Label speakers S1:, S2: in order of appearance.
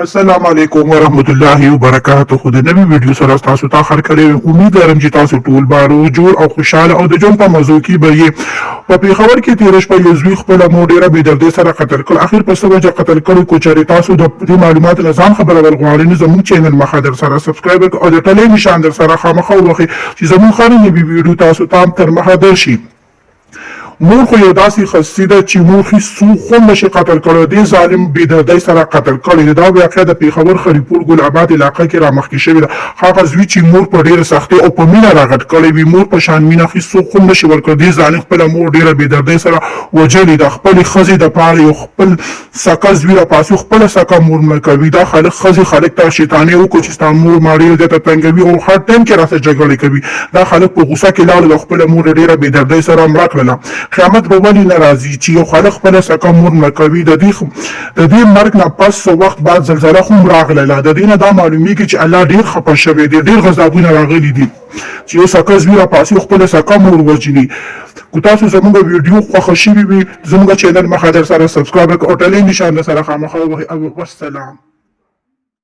S1: السلام علیکم ورحمۃ اللہ وبرکاتہ د نوې ویډیو سره تاسو ته خیر کړی امید لرم چې تاسو ټول بارو جوړ او خوشاله او د ژوند په موضوع کې به یې په پیښور کې تیر شپه یو زوی خپله مور ډېره بې دردۍ سره قتل کړ اخر په څه وجه قتل کړی کو چېرې تاسو د دې معلوماتو نه ځان خبرول غواړئ نو زموږ چینل مخه در سره سبسکرایب کړئ او د ټلۍ نشان در سره خامخا ووهئ چې زموږ هره نوې ویډیو تاسو ته تر مخه درشي مور خو یو داسې خصي ده چې مور هېڅ خون نشي قتل کړی دې ظالم بېدردۍ سره قتل کړی دا واقعه د پېښور خلیپور ګل آباد علاقه کې رامخکې شوې ده هغه زوی چې مور په ډېره سختۍ او په مینه راغټ کړی وي مور په شان مینه هېڅ خون نشي ورکړی دې ظالم خپله مور ډېره بېدردۍ سره وژلې ده خپلې ښځې دپاره یو خپل سکه زوی راپاسي خپله سکه مور مړه کوي دا خلک ښځې خلک ته شیطانۍ وکړو چې ستا مور ما ډېر زیاته تنګوي او هر ټایم کې راته جګړې کوي دا خلک په غوسه کې لاړل او خپله مور ډېره بېدردۍ سره مړه کړله قیامت به ولې نه راځي چې یو خلک خپله سکه مور مړه کوي د دې مرګ نه پس څه وخت بعد زلزله خو هم راغله د دې نه دا معلومیږي چې الله ډېر خفه شوی دی ډېر غضبونه راغلي دي چې یو سکه زوی راپاسي خپله سکه مور وژني که تاسو زموږ ویډیو خوښه شوي وي زموږ چینل مخه در سره سبسکرایب کړئ او ټلۍ نشان در سره خامخا ووهئ او والسلام